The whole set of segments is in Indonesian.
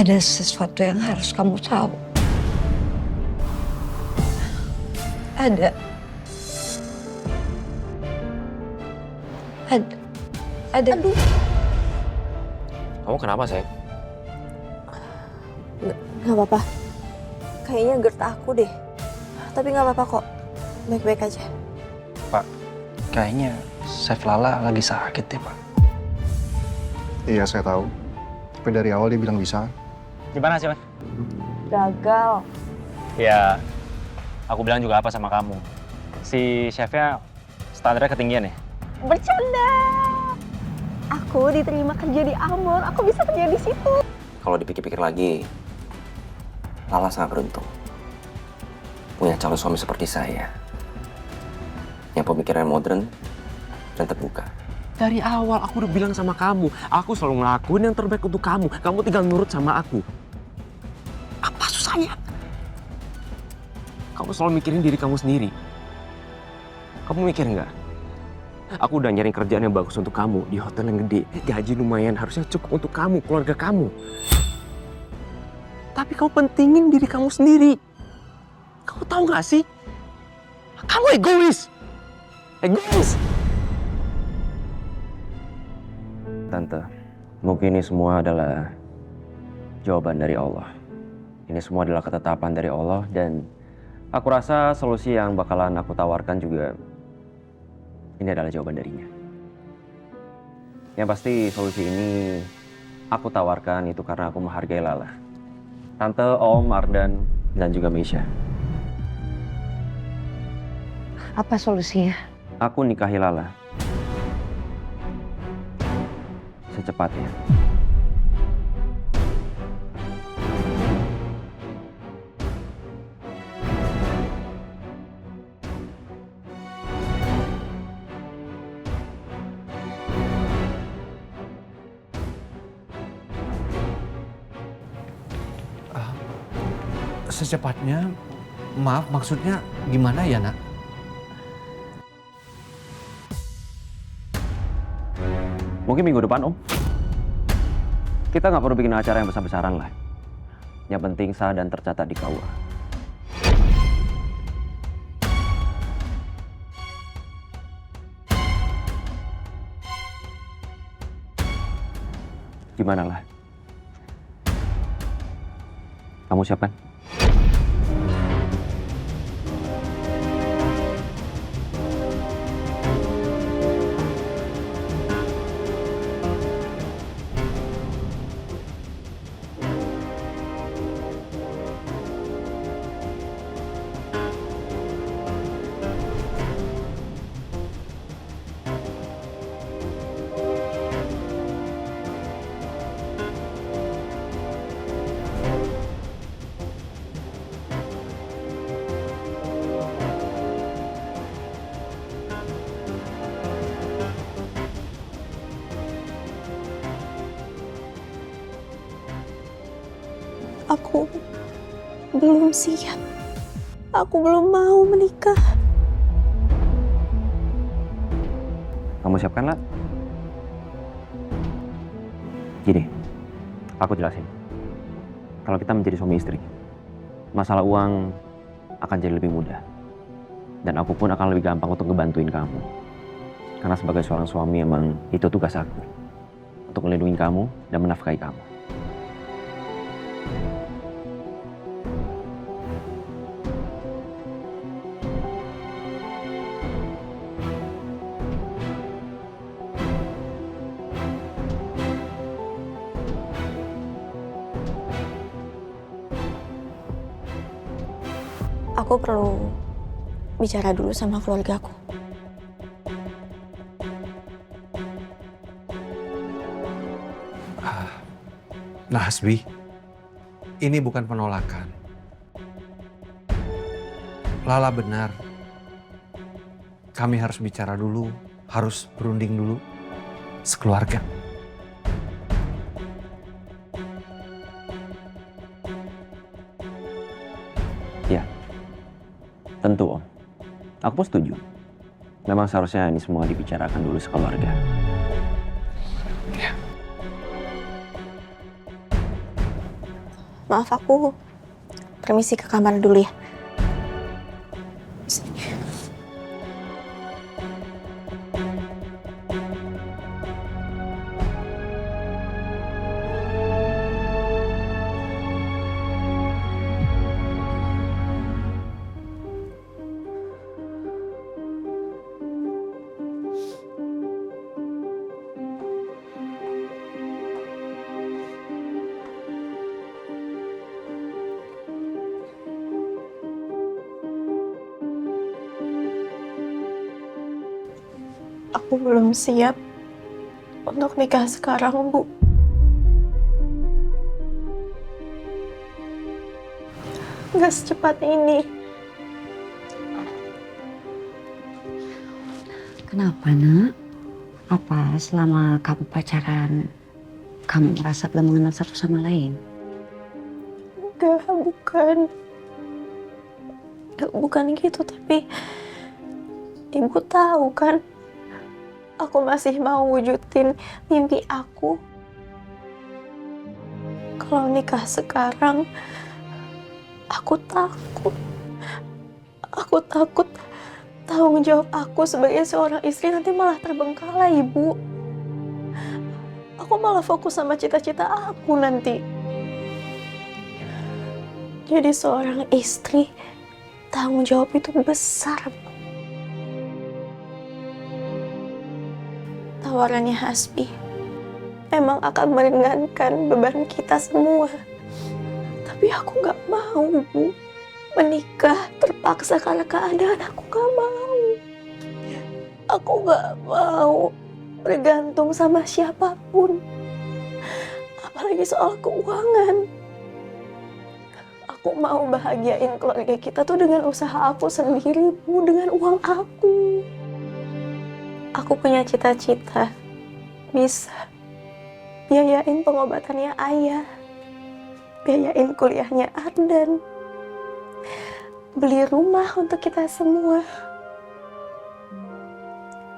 Ada sesuatu yang harus kamu tahu. Ada. Aduh. Kamu kenapa, sayang? Nggak apa-apa. Kayaknya GERD aku deh. Tapi nggak apa-apa kok. Baik-baik aja. Pak, kayaknya Chef Lala lagi sakit deh, Pak. Iya, saya tahu. Tapi dari awal dia bilang bisa. Gimana sih, Mas? Gagal. Ya, aku bilang juga apa sama kamu. Si chefnya standarnya ketinggian ya? Bercanda. Aku diterima kerja di Amor. Aku bisa kerja di situ. Kalau dipikir-pikir lagi, Lala sangat beruntung. Punya calon suami seperti saya. Yang pemikiran modern dan terbuka. Dari awal aku udah bilang sama kamu, aku selalu ngelakuin yang terbaik untuk kamu. Kamu tinggal nurut sama aku. Apa susahnya? Kamu selalu mikirin diri kamu sendiri. Kamu mikir nggak? Aku udah nyari kerjaan yang bagus untuk kamu di hotel yang gede. Gaji lumayan, harusnya cukup untuk kamu, keluarga kamu. Tapi kamu pentingin diri kamu sendiri. Kamu tahu nggak sih? Kamu egois. Egois. Tante, mungkin ini semua adalah jawaban dari Allah. Ini semua adalah ketetapan dari Allah dan aku rasa solusi yang bakalan aku tawarkan juga ini adalah jawaban darinya. Yang pasti solusi ini aku tawarkan itu karena aku menghargai Lala. Tante, Om, Ardan, dan juga Meisha. Apa solusinya? Aku nikahi Lala. Secepatnya. Secepatnya, maaf maksudnya gimana ya nak? Mungkin minggu depan, Om. Kita nggak perlu bikin acara yang besar-besaran lah. Yang penting sah dan tercatat di KUA. Gimana lah? Kamu siap kan? Aku belum siap. Aku belum mau menikah. Kamu siapkan lah. Gini, aku jelasin. Kalau kita menjadi suami istri, masalah uang akan jadi lebih mudah. Dan aku pun akan lebih gampang untuk ngebantuin kamu. Karena sebagai seorang suami emang itu tugas aku. Untuk melindungi kamu dan menafkahi kamu. Aku perlu bicara dulu sama keluarga aku. Nah Hasbi, ini bukan penolakan. Lala benar. Kami harus bicara dulu, harus berunding dulu. Sekeluarga. Ya, tentu Om. Aku pun setuju. Memang seharusnya ini semua dibicarakan dulu sekeluarga. Ya. Maaf, aku permisi ke kamar dulu ya. Aku belum siap untuk nikah sekarang, Bu. Nggak secepat ini. Kenapa, Nak? Apa selama kamu pacaran, kamu merasa belum mengenal satu sama lain? Enggak, bukan. Bukan gitu, tapi Ibu tahu kan, aku masih mau wujudin mimpi aku. Kalau nikah sekarang, aku takut. Aku takut tanggung jawab aku sebagai seorang istri nanti malah terbengkalai, Ibu. Aku malah fokus sama cita-cita aku nanti. Jadi seorang istri, tanggung jawab itu besar, Bu. Tawarannya Hasbi memang akan meringankan beban kita semua. Tapi aku gak mau, Bu. Menikah terpaksa karena keadaan, aku gak mau. Aku gak mau bergantung sama siapapun. Apalagi soal keuangan. Aku mau bahagiain keluarga kita tuh dengan usaha aku sendiri, Bu. Dengan uang aku. Aku punya cita-cita bisa biayain pengobatannya Ayah, biayain kuliahnya Ardan, beli rumah untuk kita semua.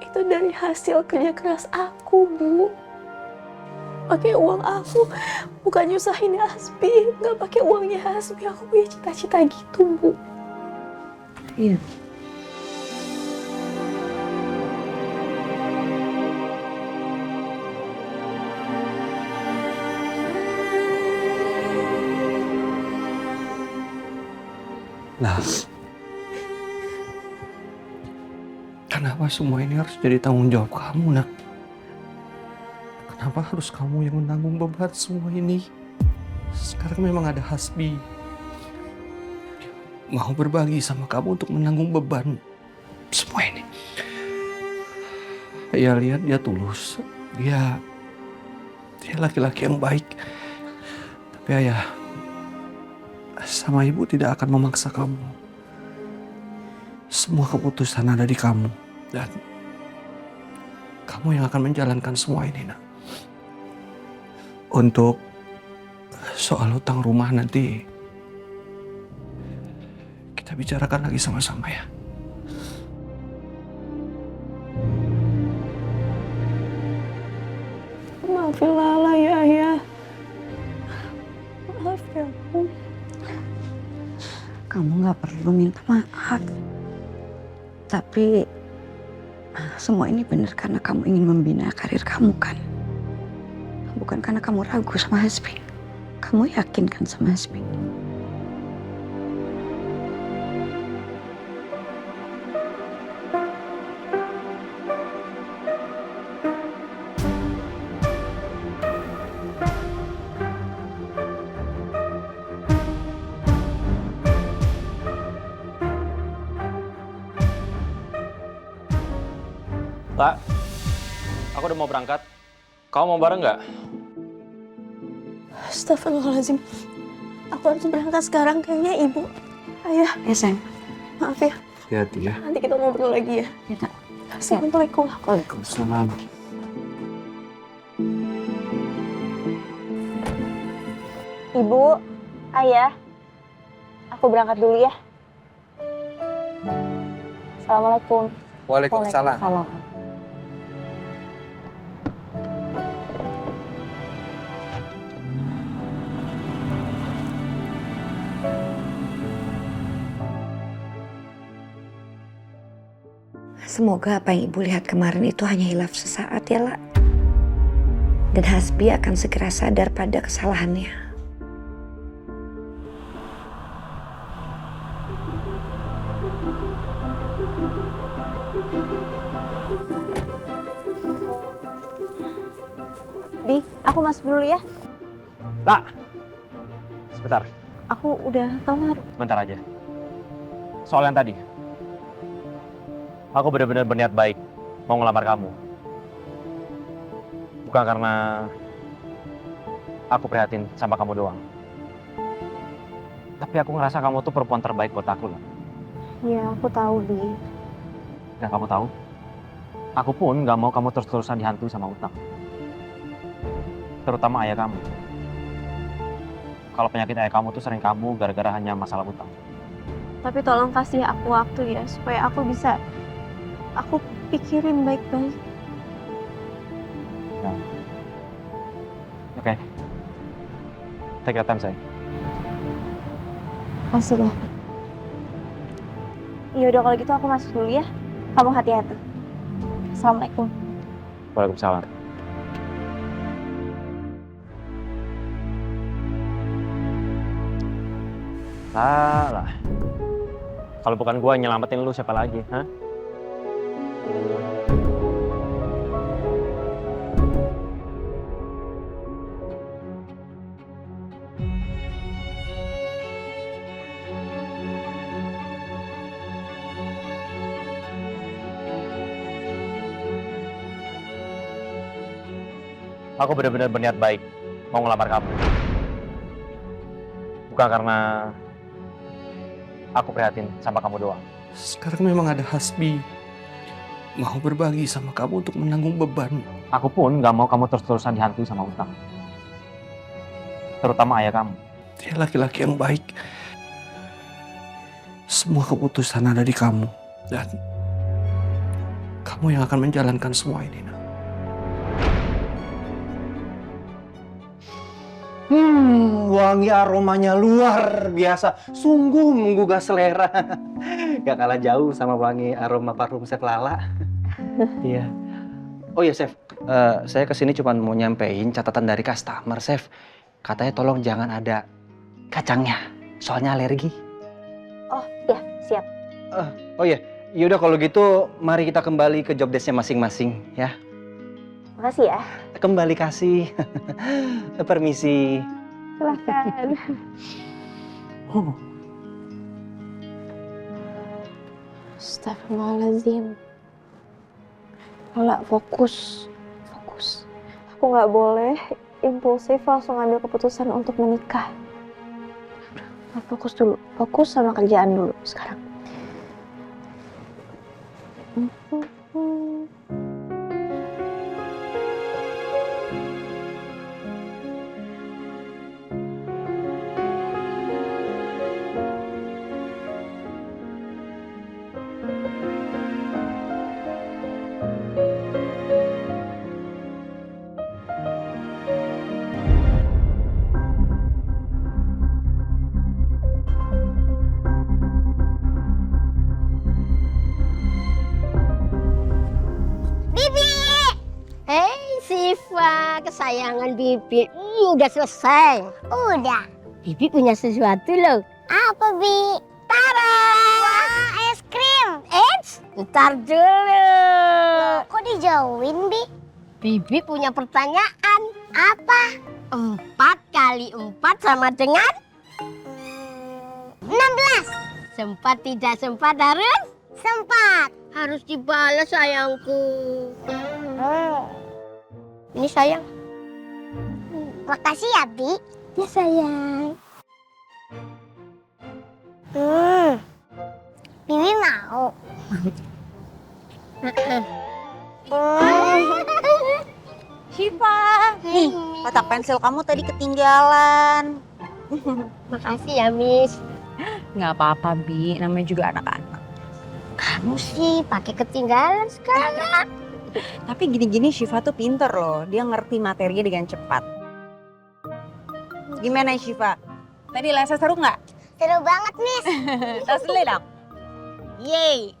Itu dari hasil kerja keras aku, Bu. Pakai uang aku, bukan nyusahin Hasbi. Nggak pakai uangnya Hasbi. Aku punya cita-cita gitu, Bu. Iya. Nah, kenapa semua ini harus jadi tanggung jawab kamu, Nak? Kenapa harus kamu yang menanggung beban semua ini? Sekarang memang ada Hasbi. Dia mau berbagi sama kamu untuk menanggung beban semua ini. Ya lihat dia tulus. Dia laki-laki yang baik. Tapi Ayah sama Ibu tidak akan memaksa kamu. Semua keputusan ada di kamu. Dan kamu yang akan menjalankan semua ini, Nak. Untuk soal hutang rumah nanti kita bicarakan lagi sama-sama ya. Maafin Lala ya, Ayah. Maaf ya, Bu. Kamu gak perlu minta maaf. Tapi semua ini benar karena kamu ingin membina karir kamu kan? Bukan karena kamu ragu sama Hasbi. Kamu yakin kan sama Hasbi? Kak, aku udah mau berangkat. Kamu mau bareng nggak? Astagfirullahaladzim. Aku harus berangkat sekarang kayaknya, Ibu. Ayah, Ya sayang. maaf ya. Hati-hati ya. Nanti kita ngobrol lagi ya. Ya, Kak. Assalamualaikum. Waalaikumsalam. Ibu, Ayah, aku berangkat dulu ya. Assalamualaikum. Waalaikumsalam. Salam. Semoga apa yang Ibu lihat kemarin itu hanya hilaf sesaat ya, La. Dan Hasbi akan segera sadar pada kesalahannya. Di, aku masuk dulu ya. Lah, sebentar, Aku udah kelar. bentar aja. Soal yang tadi, aku benar-benar berniat baik mau ngelamar kamu. Bukan karena aku prihatin sama kamu doang. Tapi aku ngerasa kamu tuh perempuan terbaik buat aku loh. Ya, aku tahu, Di. Dan kamu tahu, aku pun nggak mau kamu terus-terusan dihantui sama utang. Terutama ayah kamu. Kalau penyakit ayah kamu tuh sering kambuh gara-gara hanya masalah utang. Tapi tolong kasih aku waktu ya, supaya aku bisa pikirin baik-baik. Ya. Oke. Take your time, sayang. Kasih ya. Ya udah kalau gitu aku masuk dulu ya. Kamu hati-hati. Assalamualaikum. Waalaikumsalam. Salah. Kalau bukan gua yang nyelamatin lu, siapa lagi, hah? Aku benar-benar berniat baik mau ngelamar kamu. Bukan karena aku prihatin sama kamu doang. Sekarang memang ada Hasbi. Mau berbagi sama kamu untuk menanggung beban. Aku pun gak mau kamu terus-terusan dihantui sama utang. Terutama ayah kamu. Dia laki-laki yang baik. Semua keputusan ada di kamu. Dan kamu yang akan menjalankan semua ini, Nak. Wangi aromanya luar biasa. Sungguh menggugah selera. Gak kalah jauh sama wangi aroma parfum Chef Lala. Iya. Oh iya, Chef. Saya kesini cuma mau nyampein catatan dari customer, Chef. Katanya tolong jangan ada kacangnya. Soalnya alergi. Oh, ya, siap. Oh iya. Yaudah kalau gitu mari kita kembali ke job desk-nya masing-masing ya. Makasih ya. Kembali kasih. Permisi. Silakan. Astagfirullahaladzim. Lala, fokus. Aku nggak boleh impulsif langsung ambil keputusan untuk menikah. Fokus dulu. Fokus sama kerjaan dulu sekarang. Siva, kesayangan Bibi. Udah selesai. Udah. Bibi punya sesuatu loh. Apa, Bi? Tara! Wah, es krim. Ntar dulu. Loh, kok dijauhin, Bi? Bibi punya pertanyaan. Apa? 4 kali 4 sama dengan? 16. Sempat tidak sempat harus? Sempat. Harus dibalas sayangku. Ini sayang. Makasih ya, Bi. Ya, sayang. Bibi mau. Syifa, nih kotak pensil kamu tadi ketinggalan. Makasih ya, Miss. Nggak apa-apa, Bi. Namanya juga anak-anak. Kamu sih pakai ketinggalan sekarang. Tapi gini-gini Syifa tuh pinter loh. Dia ngerti materinya dengan cepat. Gimana Syifa? Tadi lesnya seru nggak? Seru banget, Miss. Tas dulu dong. Yeay.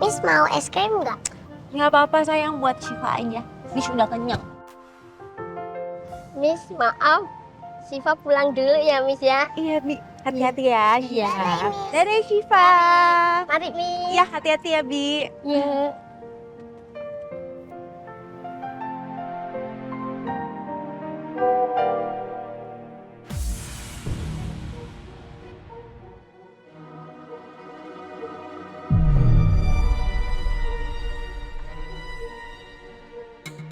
Miss mau es krim nggak? Nggak apa-apa sayang, buat Syifa aja. Miss udah kenyang. Miss, maaf. Syifa pulang dulu ya, Miss ya. Iya, Bi. Hati-hati ya. Iya. Dadah, Syifa. Mari, Miss. Iya, hati-hati ya, Bi. Iya.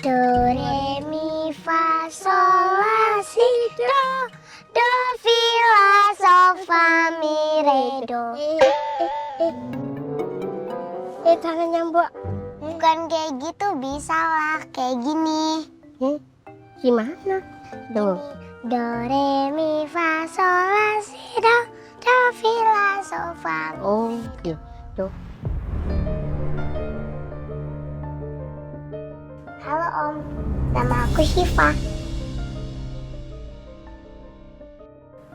Do, re, mi, fa, sol, la, si, do, fi, la, sol, fa, mi, re, do. Tangannya Mbak. Bukan kayak gitu, bisa lah kayak gini. Gimana? Do, re, mi, fa, sol, la, si, do, fi, la, sol, fa. Oh, gitu. Halo Om, nama aku Syifa.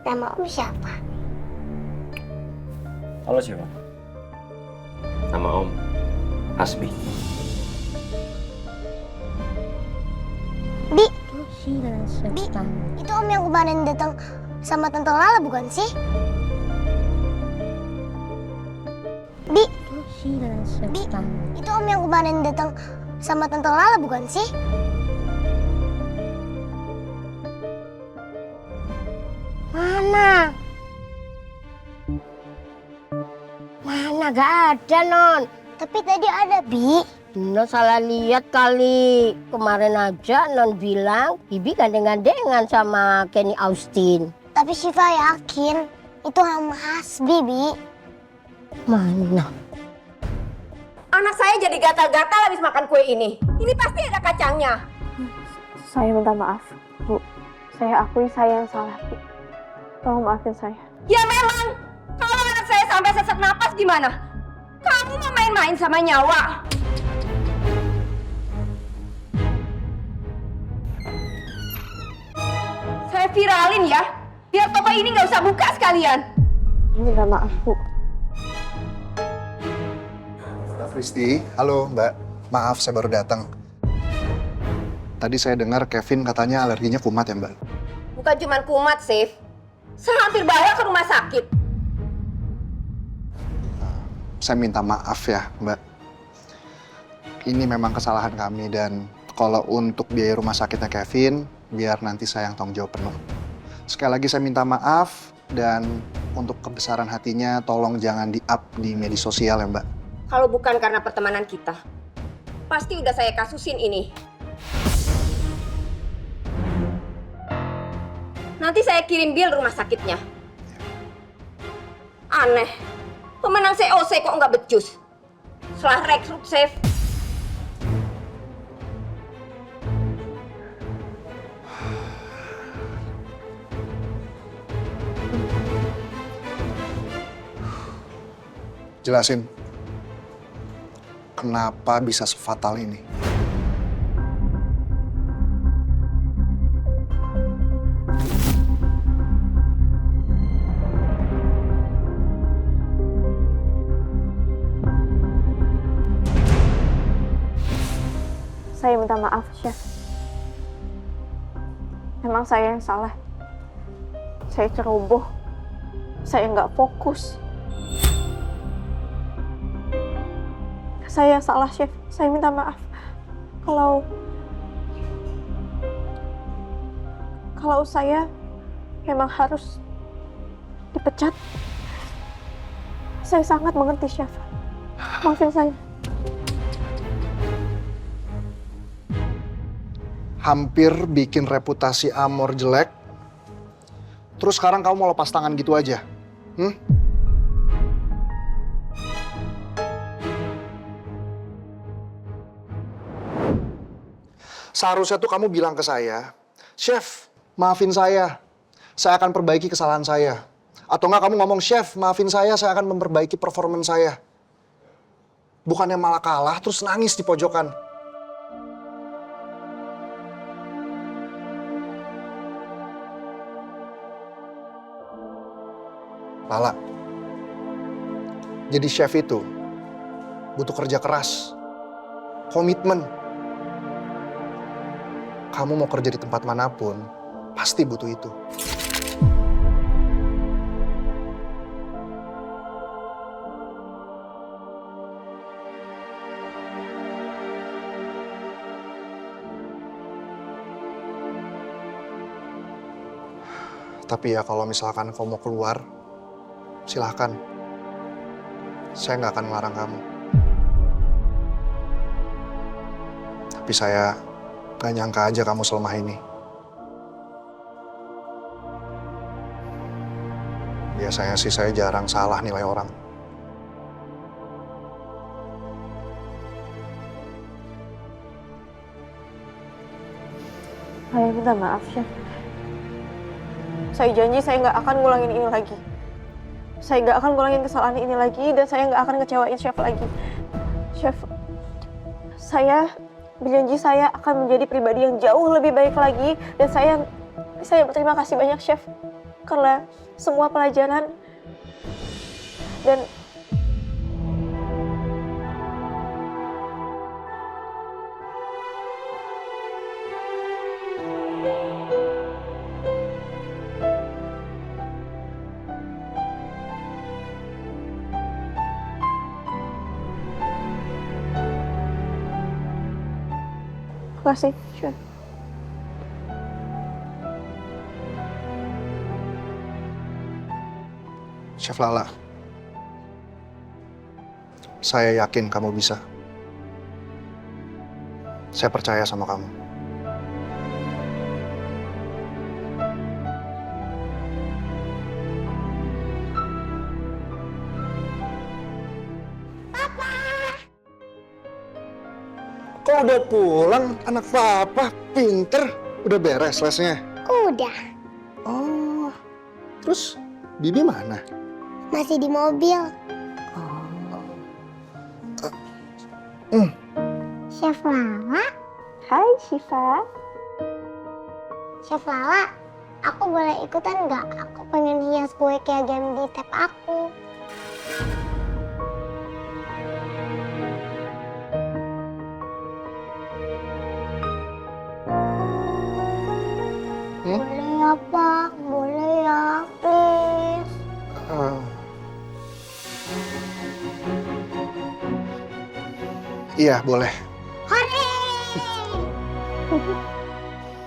Nama Om siapa? Halo siapa? Nama Om Hasbi. Bi, itu Om yang kemarin datang sama Tante Lala bukan sih? Bi, itu Om yang kemarin datang sama Tante Lala bukan sih? Mana? Mana gak ada Non. Tapi tadi ada Bi. Non salah lihat kali. Kemarin aja Non bilang Bibi gandeng-gandengan sama Kenny Austin. Tapi Syifa yakin itu sama Hasbi Bi. Mana? Anak saya jadi gatal-gatal habis makan kue ini. Ini pasti ada kacangnya. Saya minta maaf, Bu. Saya akui saya yang salah, Bu. Tolong maafin saya. Ya memang. Kalau anak saya sampai sesak napas gimana? Kamu mau main-main sama nyawa? Saya viralin ya. Biar toko ini nggak usah buka sekalian. Minta maaf, Bu. Mbak Kristi, halo Mbak. Maaf saya baru datang. Tadi saya dengar Kevin katanya alerginya kumat ya Mbak? Bukan cuma kumat, Sif. Saya hampir bawa ke rumah sakit. Saya minta maaf ya Mbak. Ini memang kesalahan kami dan kalau untuk biaya rumah sakitnya Kevin, biar nanti saya yang tanggung jawab penuh. Sekali lagi saya minta maaf dan untuk kebesaran hatinya tolong jangan di-up di media sosial ya Mbak. Kalau bukan karena pertemanan kita, pasti udah saya kasusin ini. Nanti saya kirim bil rumah sakitnya. Aneh, pemenang COC kok nggak becus? Setelah rekrut Safe. Jelasin, kenapa bisa sefatal ini? Saya minta maaf, Chef. Memang saya yang salah. Saya ceroboh. Saya nggak fokus. Saya salah, Chef. Saya minta maaf. Kalau saya memang harus dipecat, saya sangat mengerti, Chef. Maafin saya. Hampir bikin reputasi Amor jelek, terus sekarang kamu mau lepas tangan gitu aja? Seharusnya tuh kamu bilang ke saya, Chef, maafin saya akan perbaiki kesalahan saya. Atau enggak kamu ngomong, Chef, maafin saya akan memperbaiki performance saya. Bukannya malah kalah, terus nangis di pojokan. Lala, jadi chef itu butuh kerja keras, komitmen. Kamu mau kerja di tempat manapun, pasti butuh itu. Tapi ya kalau misalkan kamu mau keluar, silahkan. Saya nggak akan melarang kamu. Tapi saya nggak nyangka aja kamu selemah ini. Biasanya sih saya jarang salah nilai orang. Saya minta maaf, Chef. Saya janji saya nggak akan ngulangin ini lagi. Saya nggak akan ngulangin kesalahan ini lagi, dan saya nggak akan ngecewain Chef lagi. Chef, saya berjanji saya akan menjadi pribadi yang jauh lebih baik lagi, dan saya berterima kasih banyak, Chef, karena semua pelajaran dan terima kasih, Chef. Chef Lala, saya yakin kamu bisa. Saya percaya sama kamu. Kok udah pulang, anak papa? Pinter. Udah beres lesnya? Udah, Oh, terus Bibi mana? masih di mobil. Chef Lala? Hai, Syifa. Chef Lala, aku boleh ikutan nggak? Aku pengen hias kue kayak game di tab aku. Boleh ya, Pak? Boleh ya, please. Iya, boleh.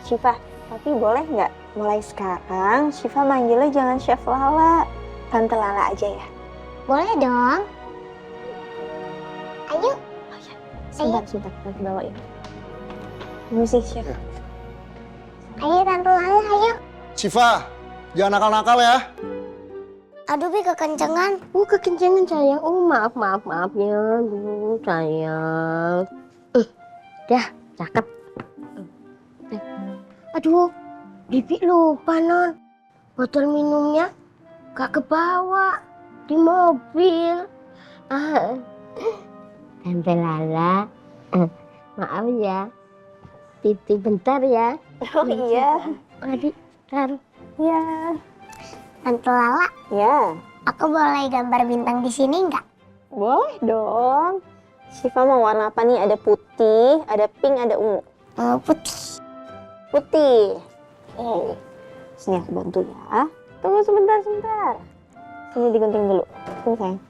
Syifa, tapi boleh nggak mulai sekarang Syifa manggilnya jangan Chef Lala, Tante Lala aja ya? Boleh dong. Ayo. Sebentar, Tante bawain. Permisi, Chef. Ya. Ayo Tante Lala, ayo. Syifa, jangan nakal-nakal ya. Aduh, Bi, kekencengan. Kekencengan sayang. Maaf ya. Sayang. Dah, cakep. Aduh, Bibi lupa, Non. Botol minumnya gak kebawa di mobil. Tante Lala, maaf ya. Titip bentar ya. Oh iya. Adik, taruh. Iya. Tante Lala, Ya, aku boleh gambar bintang di sini nggak? boleh dong. Syifa mau warna apa nih? Ada putih, ada pink, ada ungu. Putih. Putih. Sini aku bantu ya. Tunggu sebentar. Sini digunting dulu. Tunggu sayang.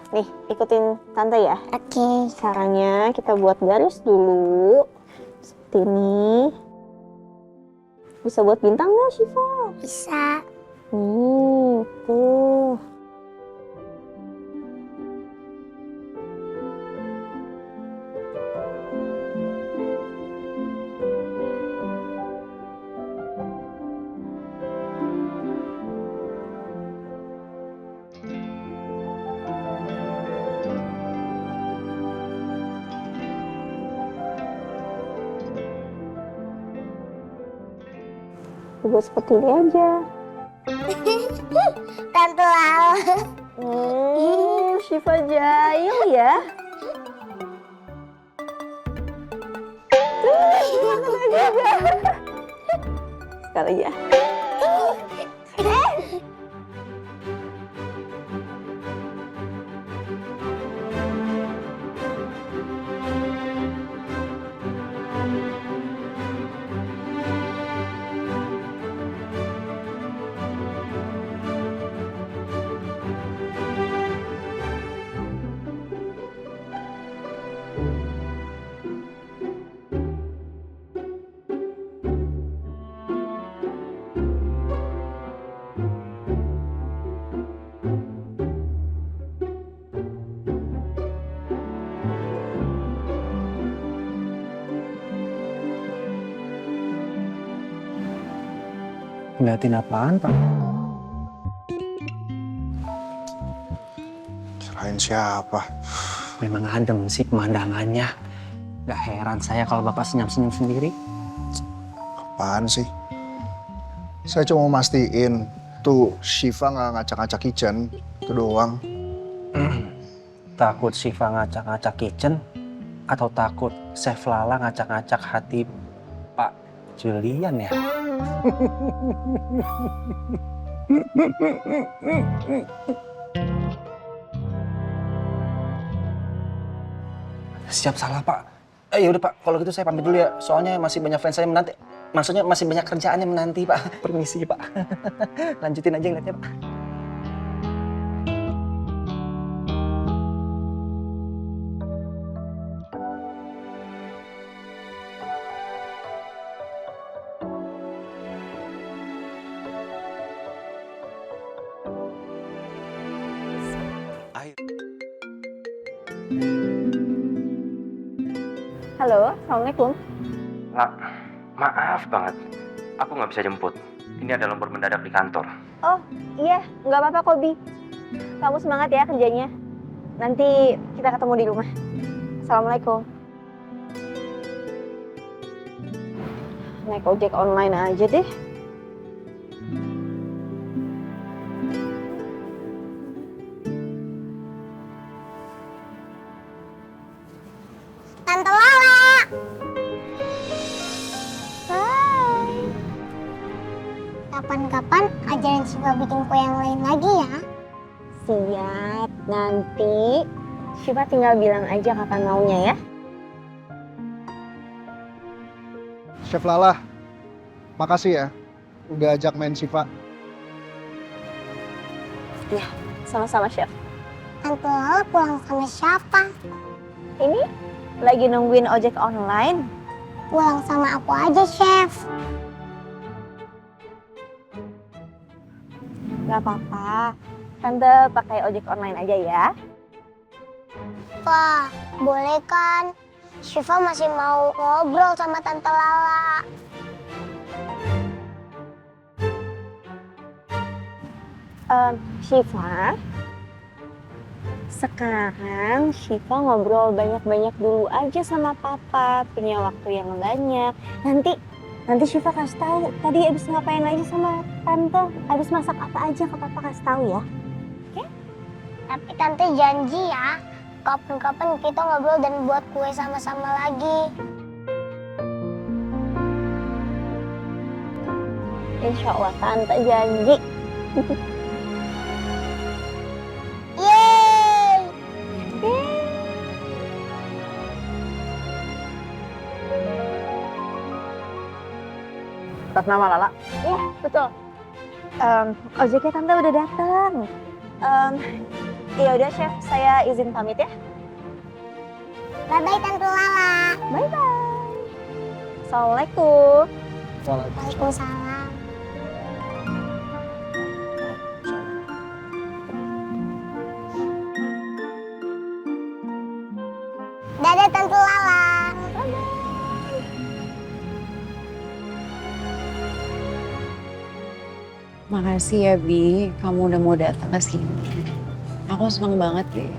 Nih, ikutin tante ya. Oke. Caranya kita buat garis dulu. Seperti ini. Bisa buat bintang nggak, Syifa? Bisa. Tuh. Buat seperti ini aja. Tante Lala. Syifa jahil ya. Sekali lagi ya. Ngeliatin apaan, Pak? Kirain siapa? Memang adem sih pemandangannya. Gak heran saya kalau Bapak senyum-senyum sendiri. Apaan sih? Saya cuma mau mastiin tuh Shiva nggak ngacak-ngacak kitchen, itu doang. Takut Shiva ngacak-ngacak kitchen atau takut Chef Lala ngacak-ngacak hati Pak Julian ya? Siap salah Pak. Yaudah Pak, kalau gitu saya pamit dulu ya. Soalnya masih banyak fans saya menanti. Maksudnya masih banyak kerjaan yang menanti Pak. Permisi Pak. Lanjutin aja ngeliatnya Pak. Halo, Assalamualaikum. Maaf banget, aku nggak bisa jemput. Ini ada lembur mendadak di kantor. Oh, iya, nggak apa-apa kok, Bi. Kamu semangat ya kerjanya. Nanti kita ketemu di rumah. Assalamualaikum. Naik ojek online aja deh. Tante Lala. Hai. Kapan-kapan ajarin Shiva bikin kue yang lain lagi ya. Siap, nanti Shiva tinggal bilang aja kapan maunya ya. Chef Lala, makasih ya udah ajak main Shiva. Ya, sama-sama, Chef. Tante Lala pulang sama siapa? Ini lagi nungguin ojek online. Pulang sama aku aja, Chef. Gak apa-apa. Tante pakai ojek online aja ya. Wah, boleh kan? Shiva masih mau ngobrol sama Tante Lala. Shiva, sekarang Shiva ngobrol banyak-banyak dulu aja sama Papa, punya waktu yang banyak. Nanti Shiva kasih tahu tadi abis ngapain aja sama Tante, abis masak apa aja ke Papa kasih tahu ya. Tapi Tante janji ya, kapan-kapan kita ngobrol dan buat kue sama-sama lagi. Insya Allah Tante janji. Yeay! Atas nama Lala? Iya, betul. Ojeknya Tante udah datang. Ya udah Chef, saya izin pamit ya. Bye-bye Tante Lala. Bye-bye. Assalamualaikum. Waalaikumsalam. Dadah Tante Lala. Makasih ya, Bi. Kamu udah mau datang ke sini. Aku seneng banget deh.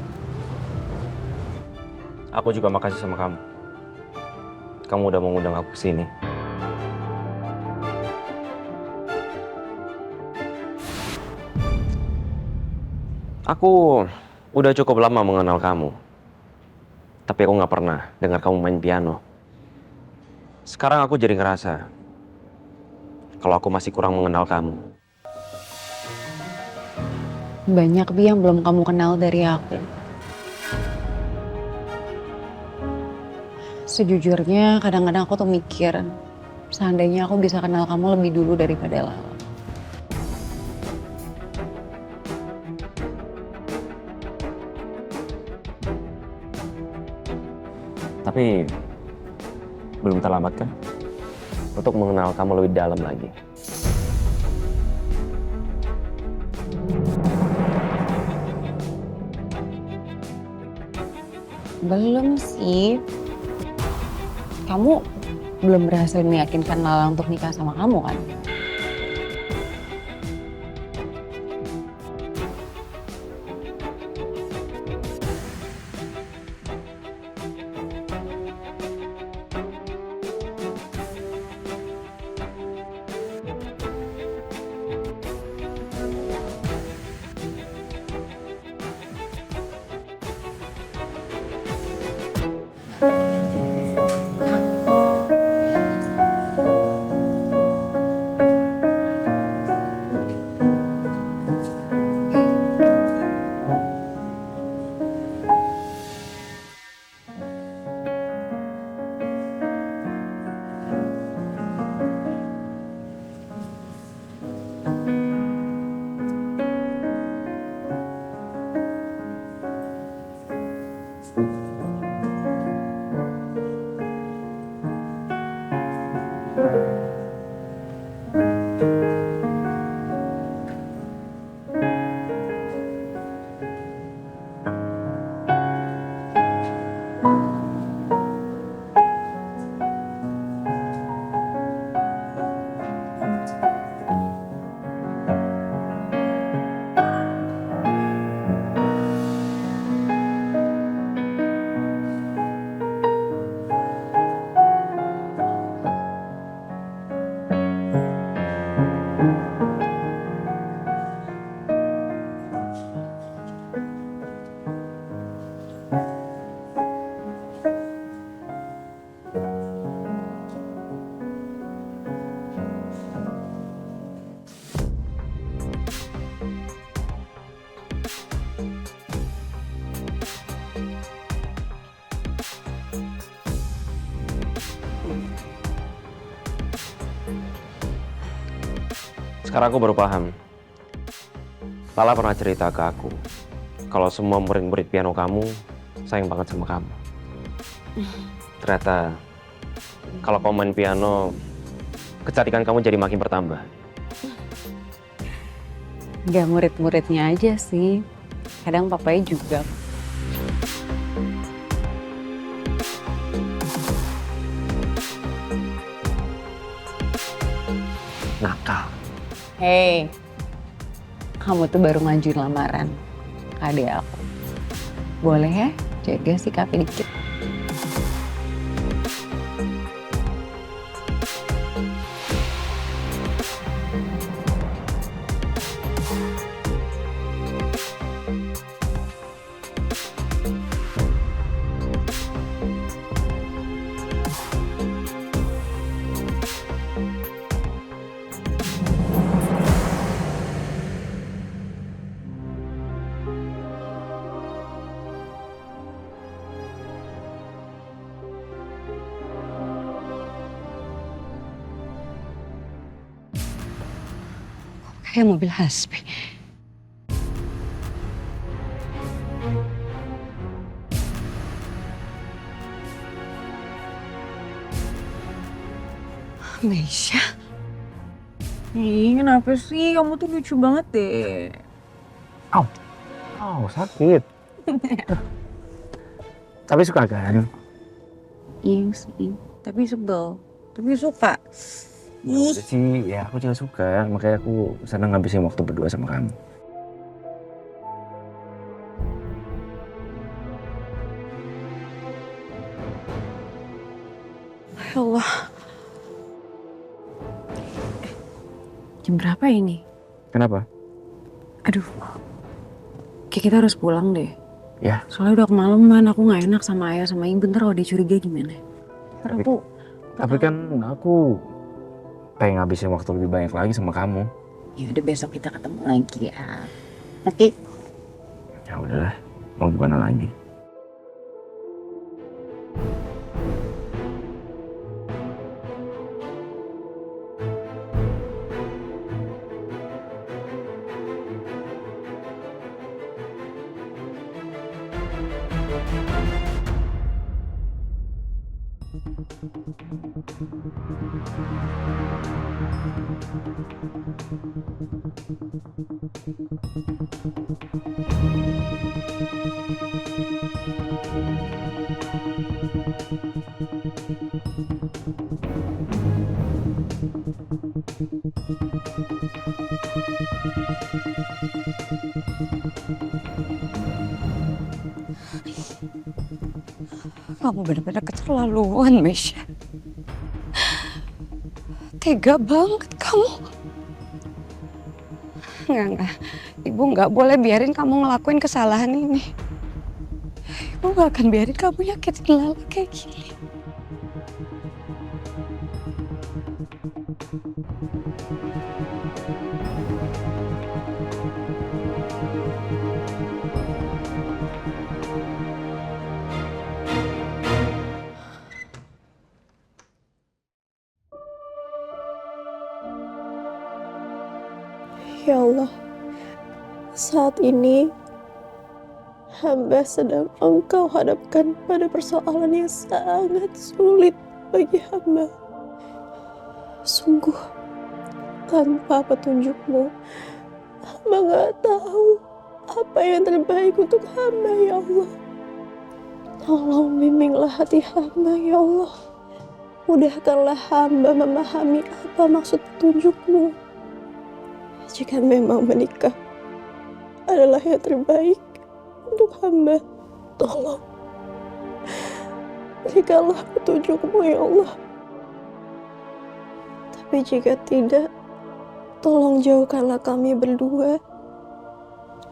Aku juga makasih sama kamu. Kamu udah mengundang aku ke sini. Aku udah cukup lama mengenal kamu. Tapi aku nggak pernah dengar kamu main piano. Sekarang aku jadi ngerasa kalau aku masih kurang mengenal kamu. Banyak Bi yang belum kamu kenal dari aku. Sejujurnya kadang-kadang aku tuh mikir, seandainya aku bisa kenal kamu lebih dulu daripada Lala. Tapi belum terlambat kan untuk mengenal kamu lebih dalam lagi. Belum sih. Kamu belum berhasil meyakinkan Lala untuk nikah sama kamu kan? Sekarang aku baru paham. Lala pernah cerita ke aku kalau semua murid-murid piano kamu sayang banget sama kamu. Ternyata kalau kamu main piano, kecantikan kamu jadi makin bertambah. Gak murid-muridnya aja sih. Kadang papanya juga. Nakal. Hei, kamu tuh baru ngajuin lamaran ke adik aku. Boleh ya jaga sikapnya dikit. Kayak mobil Hasbi. Meisha. Ih, kenapa sih? Kamu tuh lucu banget deh. Oh, sakit. Tapi suka kan? Iya sih, tapi sebel. Tapi suka. Ya udah sih, ya aku juga suka. Makanya aku senang ngabisin waktu berdua sama kamu. Ya Allah. Jam berapa ini? Kenapa? Aduh. Kayak kita harus pulang deh. Ya. Soalnya udah kemalaman, aku gak enak sama ayah sama ibu. Bentar kalau dia curiga gimana? Ntar aku Tapi kan aku pengen ngabisin waktu lebih banyak lagi sama kamu. Ya udah besok kita ketemu lagi ya. Oke. Ya udahlah, mau gimana lagi? Kamu benar-benar keterlaluan, Mesya. Tega banget kamu. Enggak. Ibu nggak boleh biarin kamu ngelakuin kesalahan ini. Ibu nggak akan biarin kamu nyakitin Lala kayak gini. Ya Allah, saat ini hamba sedang Engkau hadapkan pada persoalan yang sangat sulit bagi hamba. Sungguh, tanpa petunjuk-Mu, hamba gak tahu apa yang terbaik untuk hamba, ya Allah. Tolong bimbinglah hati hamba, ya Allah. Mudahkanlah hamba memahami apa maksud petunjuk-Mu. Jika memang menikah adalah yang terbaik untuk hamba, tolong berikanlah petunjuk-Mu, ya Allah. Tapi jika tidak, tolong jauhkanlah kami berdua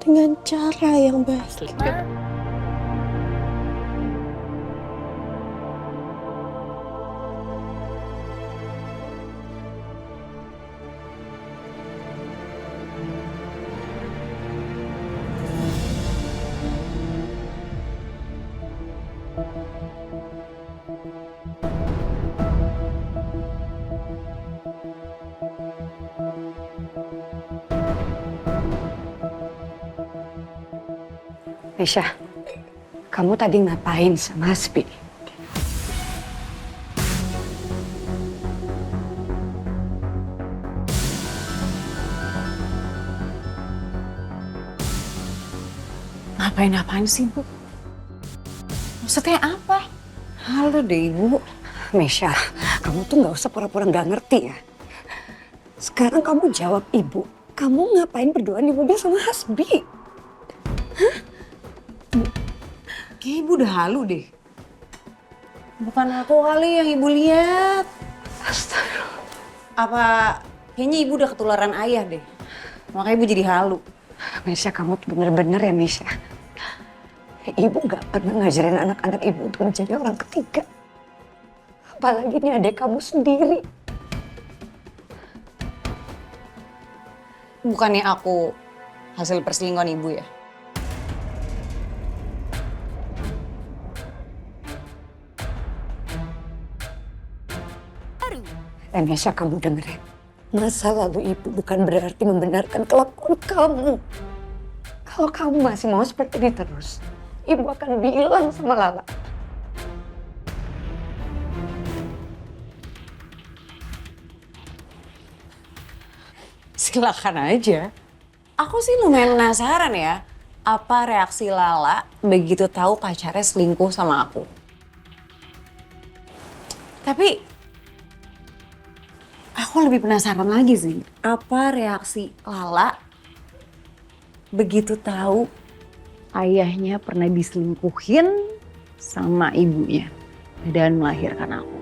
dengan cara yang baik. Mesya, kamu tadi ngapain sama Hasbi? Ngapain sih, Bu? Maksudnya apa? Halo deh, Ibu. Mesya, kamu tuh nggak usah pura-pura nggak ngerti ya. Sekarang kamu jawab Ibu. Kamu ngapain berduaan di mobil sama Hasbi? Kayaknya Ibu udah halu deh. Bukan aku kali yang Ibu lihat. Astagfirullah. Apa kayaknya Ibu udah ketularan ayah deh. Makanya Ibu jadi halu. Mesya, kamu tuh bener-bener ya, Mesya. Ibu nggak pernah ngajarin anak-anak Ibu untuk menjadi orang ketiga. Apalagi ini adik kamu sendiri. Bukannya aku hasil perselingkuhan Ibu ya? Mesya, kamu dengerin. Masa lalu Ibu bukan berarti membenarkan kelakuan kamu. Kalau kamu masih mau seperti ini terus, Ibu akan bilang sama Lala. Silakan aja. Aku sih lumayan penasaran ya, apa reaksi Lala begitu tahu pacarnya selingkuh sama aku. Tapi aku lebih penasaran lagi sih, apa reaksi Lala begitu tahu ayahnya pernah diselingkuhin sama ibunya dan melahirkan aku.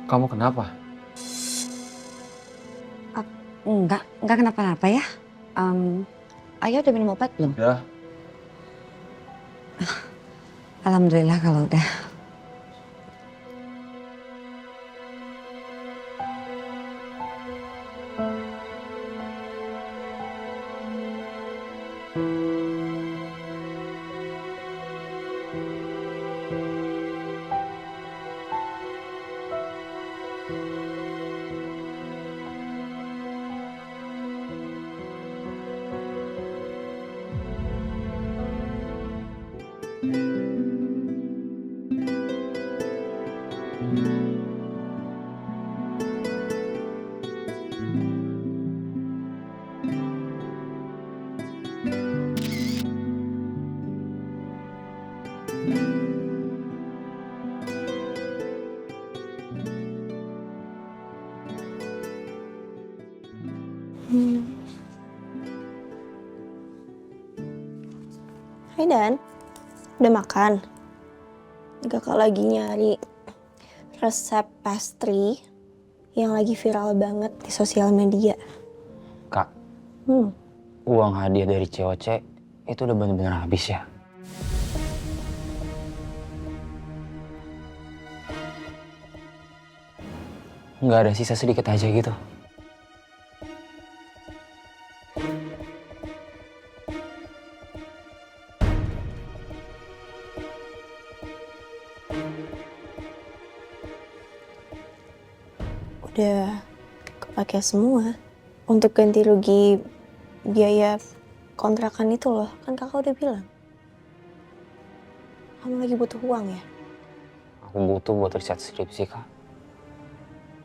Kamu kenapa? Enggak kenapa-napa ya. Ayah udah minum obat belum? Udah. Alhamdulillah kalau udah. Hai Dan, udah makan? Kakak lagi nyari resep pastry yang lagi viral banget di sosial media. Kak, uang hadiah dari COC itu udah bener-bener habis ya? Nggak ada sisa sedikit aja gitu? Udah kepake semua untuk ganti rugi biaya kontrakan itu loh. Kan kakak udah bilang. Kamu lagi butuh uang ya? Aku butuh buat riset skripsi, Kak.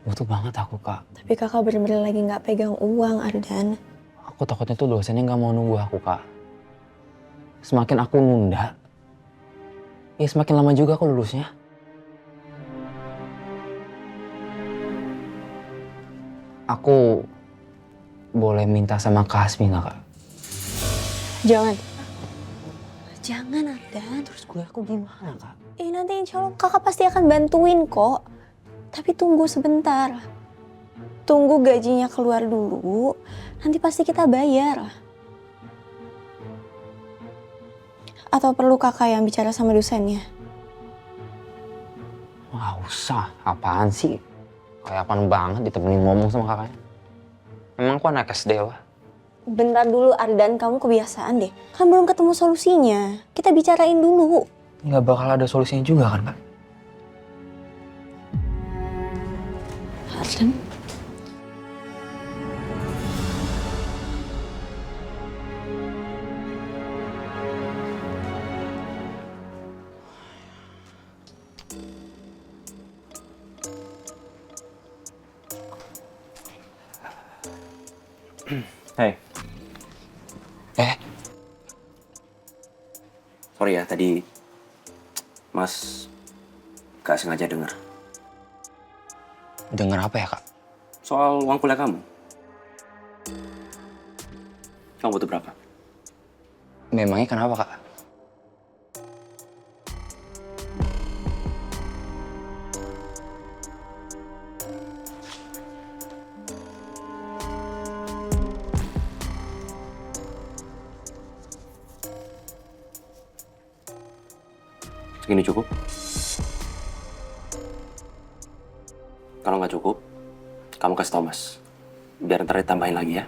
Butuh banget aku, Kak. Tapi kakak bener-bener lagi nggak pegang uang, Ardan. Aku takutnya tuh dosennya nggak mau nunggu aku, Kak. Semakin aku nunda, ya semakin lama juga aku lulusnya. Aku boleh minta sama Kak Hasbi nggak, Kak? Jangan. Jangan Ardan, terus gue aku gimana Kak? Nanti insya Allah kakak pasti akan bantuin kok. Tapi tunggu sebentar. Tunggu gajinya keluar dulu, nanti pasti kita bayar. Atau perlu kakak yang bicara sama dosennya? Nggak usah, apaan sih? Kayak apaan banget ditemenin ngomong sama kakaknya. Emang aku anak SD wah. Bentar dulu Ardan, kamu kebiasaan deh. Kan belum ketemu solusinya. Kita bicarain dulu. Nggak bakal ada solusinya juga kan, Kak? Ardan. Hey. Sorry ya, tadi Mas gak sengaja dengar. Dengar apa ya, Kak? Soal uang kuliah kamu. Kamu butuh berapa? Memangnya kenapa, Kak? Segini cukup? Kalau nggak cukup, kamu kasih Thomas. Biar ntar ditambahin lagi ya.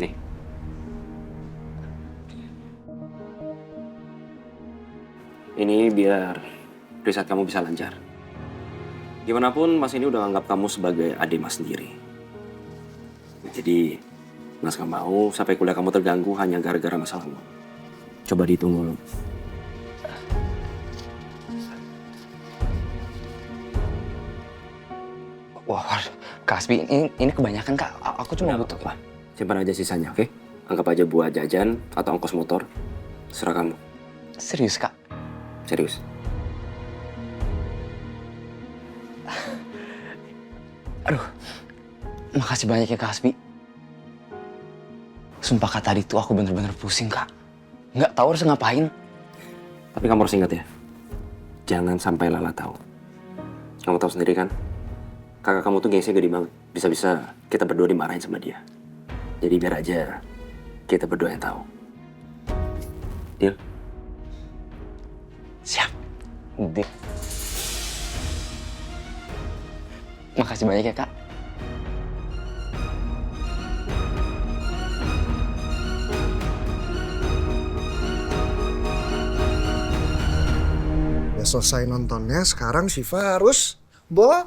Nih. Ini biar riset kamu bisa lancar. Gimana pun Mas ini udah anggap kamu sebagai adik Mas sendiri. Jadi, Mas nggak mau sampai kuliah kamu terganggu hanya gara-gara masalah uang. Coba dihitung dulu. Wah, Kak Hasbi, ini kebanyakan, Kak. Aku cuma butuh. Apa? Simpan aja sisanya, oke? Anggap aja buat jajan atau ongkos motor. Serah kamu. Serius, Kak? Serius. Aduh, makasih banyak ya, Kak Hasbi. Sumpah, Kak, tadi tuh aku bener-bener pusing, Kak. Nggak tahu harus ngapain. Tapi kamu harus ingat ya, jangan sampai Lala tahu. Kamu tahu sendiri kan, kakak kamu tuh gengsinya gede banget. Bisa-bisa kita berdua dimarahin sama dia. Jadi biar aja kita berdua yang tahu. Deal? Siap. Deal. Makasih banyak ya, Kak. Udah selesai nontonnya, sekarang Syifa harus bobo,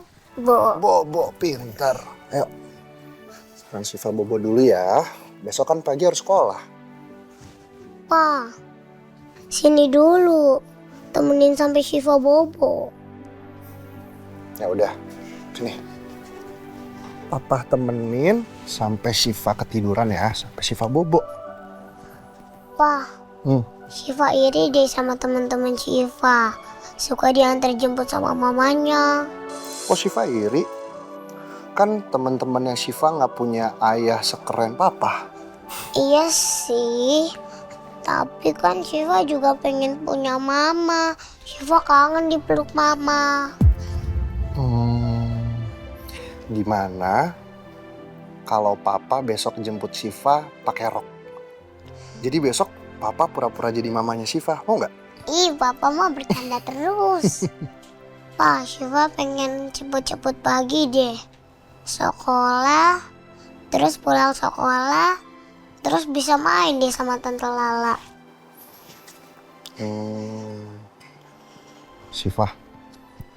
pintar. Ayo, sekarang Syifa bobo dulu ya. Besok kan pagi harus sekolah. Pa, sini dulu. Temenin sampai Syifa bobo. Ya udah, sini. Papa temenin sampai Syifa ketiduran ya, sampai Syifa bobo. Pa, Syifa iri deh sama teman-teman Syifa. Suka diantar jemput sama mamanya. Oh, Syifa iri? Kan teman-temannya Syifa nggak punya ayah sekeren papa. Iya sih, tapi kan Syifa juga pengen punya mama. Syifa kangen dipeluk mama. Gimana kalau papa besok jemput Syifa pakai rok? Jadi besok papa pura-pura jadi mamanya Syifa, mau nggak? Ih, papa mah bercanda terus. Pa, Syifa pengen cepet-cepet pagi deh. Sekolah, terus pulang sekolah, terus bisa main deh sama Tante Lala. Syifa,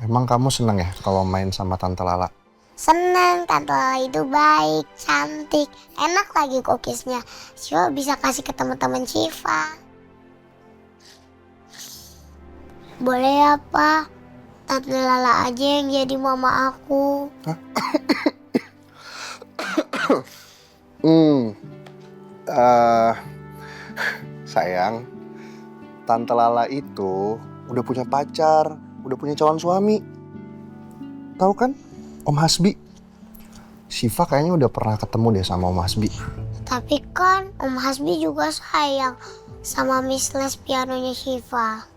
emang kamu seneng ya kalau main sama Tante Lala? Seneng, Tante Lala itu baik, cantik, enak lagi cookiesnya. Syifa bisa kasih ke teman-teman Syifa. Boleh ya, Pa? Tante Lala aja yang jadi mama aku. Sayang, Tante Lala itu udah punya pacar, udah punya calon suami. Tahu kan, Om Hasbi? Syifa kayaknya udah pernah ketemu deh sama Om Hasbi. Tapi kan Om Hasbi juga sayang sama Miss Les pianonya Syifa.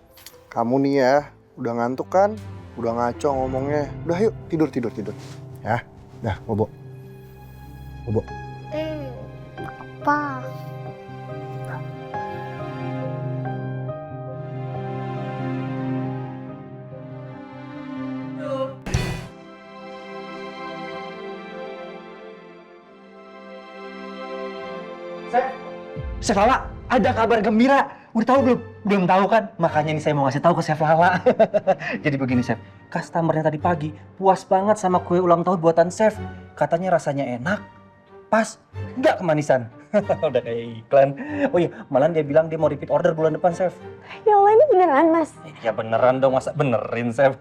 Kamu nih ya, udah ngantuk kan? Udah ngaco ngomongnya. Udah yuk, tidur. Ya, dah, bobo. Apa? Chef Lala, ada kabar gembira. Udah tahu belum? Belum tahu kan? Makanya ini saya mau ngasih tahu ke Chef Lala. Jadi begini Chef, customernya tadi pagi puas banget sama kue ulang tahun buatan Chef. Katanya rasanya enak, pas, nggak kemanisan. Udah kayak iklan. Oh iya, malah dia bilang dia mau repeat order bulan depan Chef. Ya Allah, ini beneran Mas? Ya beneran dong, masa benerin Chef.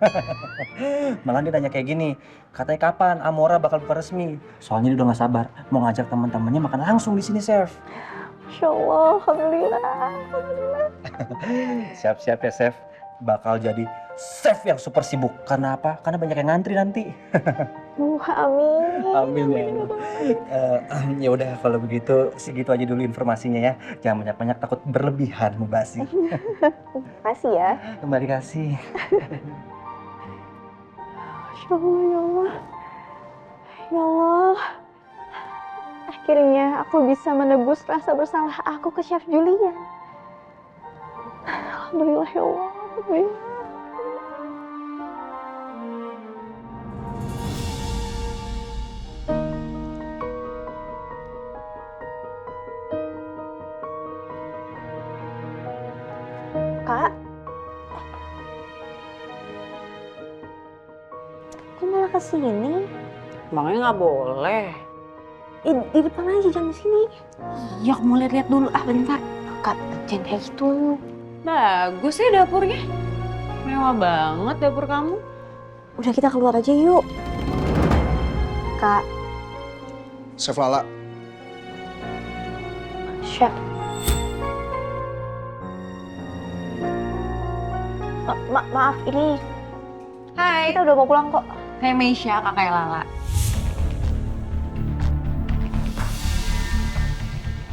Malah dia nanya kayak gini, katanya kapan Amora bakal buka resmi. Soalnya dia udah nggak sabar, mau ngajak teman-temannya makan langsung di sini Chef. Masya Allah, Alhamdulillah. Siap-siap ya Chef, bakal jadi chef yang super sibuk. Karena apa? Karena banyak yang ngantri nanti. Amin. Amin ya Allah. Ya udah kalau begitu segitu aja dulu informasinya ya. Jangan banyak-banyak, takut berlebihan mubasi. Makasih ya. Kembali kasih. Masya Allah, ya Allah. Ya Allah. Akhirnya aku bisa menebus rasa bersalah aku ke Chef Julian. Alhamdulillah ya Allah. Alhamdulillah. Kak, kok malah kesini? Makanya nggak boleh. Di depan aja, jangan di sini. Ya, aku mau lihat-lihat dulu. Bentar. Kak, jangan kayak gitu. Bagus ya dapurnya. Mewah banget dapur kamu. Udah, kita keluar aja yuk. Kak, Chef Lala, Chef. Maaf, ini Hai. kita udah mau pulang kok. Hai Meisha, kakak Lala.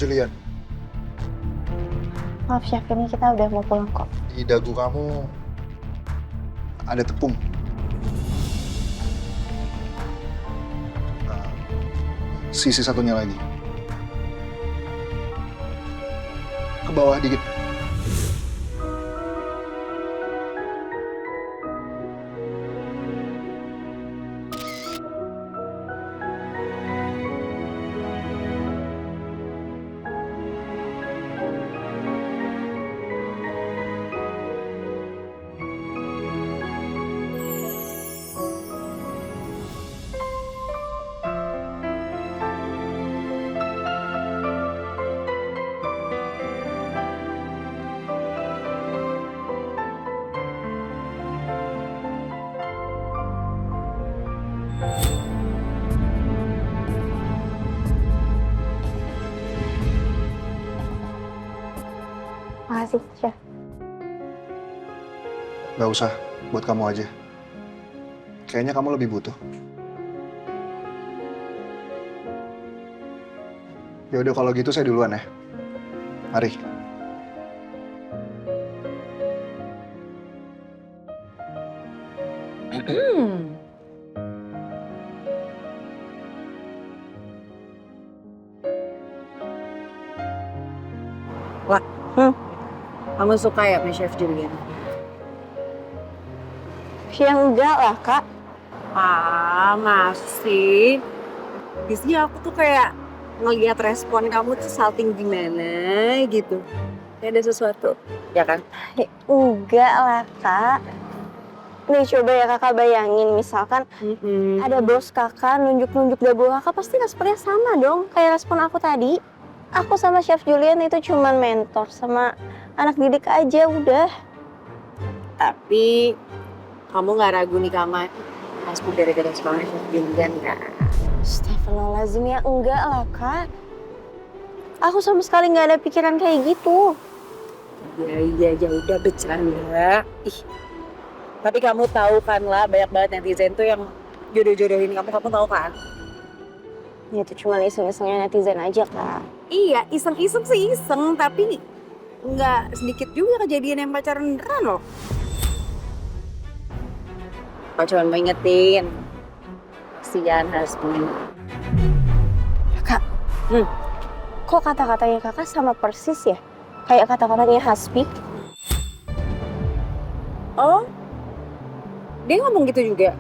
Julian, Maaf Chef, ini kita udah mau pulang kok. di dagu kamu ada tepung. Sisi satunya lagi. Ke bawah dikit. Makasih, Chef. Gak usah, buat kamu aja. Kayaknya kamu lebih butuh. Ya udah kalau gitu saya duluan ya. Mari. Kamu suka ya sama Chef Julian? Ya enggak lah, Kak. Masih. Biasanya aku tuh kayak ngelihat respon kamu tuh salting gimana gitu. Kayak ada sesuatu, ya kan? Ya, enggak lah, Kak. Nih coba ya Kakak bayangin, misalkan ada bos Kakak nunjuk-nunjuk dabo Kakak, pasti responnya sama dong kayak respon aku tadi. Aku sama Chef Julian itu cuman mentor sama anak didik aja udah. Tapi kamu nggak ragu nih Kama pas gara-gara sama Chef Julian kan? Astagfirullahaladzim, ya enggak lah Kak. Aku sama sekali nggak ada pikiran kayak gitu. Ya udah bercanda. Ih. Tapi kamu tahu kan lah, banyak banget netizen tuh yang jodoh-jodohin kamu tahu kan? Ya itu cuma iseng-isengnya netizen aja Kak. Iya, iseng-iseng sih iseng, tapi nggak sedikit juga kejadian yang pacaran beneran loh. Kau cuma mau ingetin, kasihan Hasbi. Kak, kok kata-katanya Kakak sama persis ya? Kayak kata-katanya Hasbi. Oh, dia ngomong gitu juga?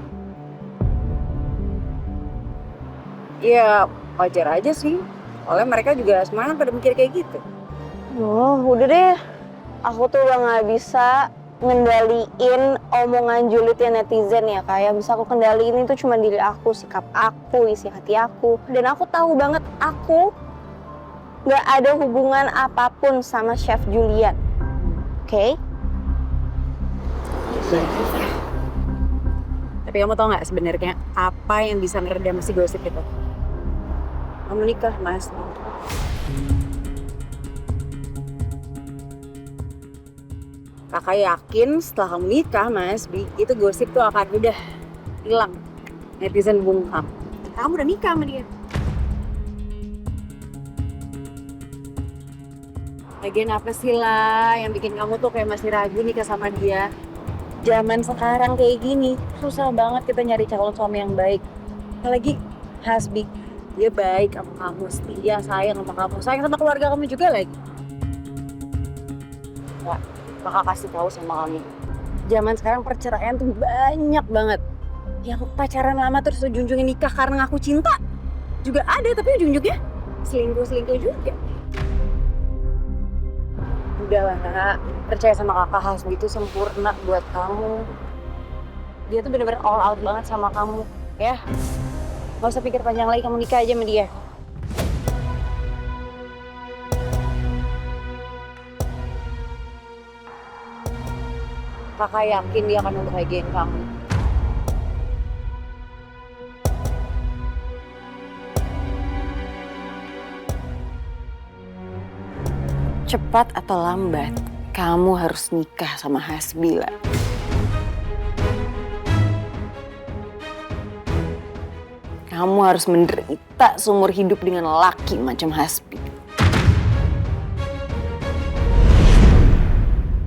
Ya wajar aja sih, soalnya mereka juga semuanya pada mikir kayak gitu. Oh, udah deh. Aku tuh udah nggak bisa ngendaliin omongan julidnya netizen ya, Kak. Yang bisa aku kendaliin itu cuma diri aku, sikap aku, isi hati aku. Dan aku tahu banget aku nggak ada hubungan apapun sama Chef Julian. Oke? Tapi kamu tau nggak sebenarnya apa yang bisa meredam si gosip itu? Kamu nikah, Mas. Kakak yakin setelah kamu nikah, Mas Bi, itu gosip tuh akan udah hilang. Netizen bungkam. Kamu udah nikah sama dia. Lagian apa sih lah yang bikin kamu tuh kayak masih ragu nikah sama dia? Zaman sekarang kayak gini, susah banget kita nyari calon suami yang baik. Apalagi Hasbi, dia baik sama kamu, setia, sayang sama kamu, sayang sama keluarga kamu juga lagi. Wah, bakal kasih tahu sama kamu. Zaman sekarang perceraian tuh banyak banget. Yang pacaran lama terus ujung-ujungnya nikah karena ngaku cinta juga ada, tapi ujung-ujungnya selingkuh juga. Udahlah Kak, percaya sama kakak Hasbi itu sempurna buat kamu. Dia tuh bener-bener all out banget sama kamu, ya. Gak usah pikir panjang lagi, kamu nikah aja sama dia. Kakak yakin dia akan membahagiain kamu. Cepat atau lambat, kamu harus nikah sama Hasbi lah. Kamu harus menderita seumur hidup dengan laki macam Hasbi.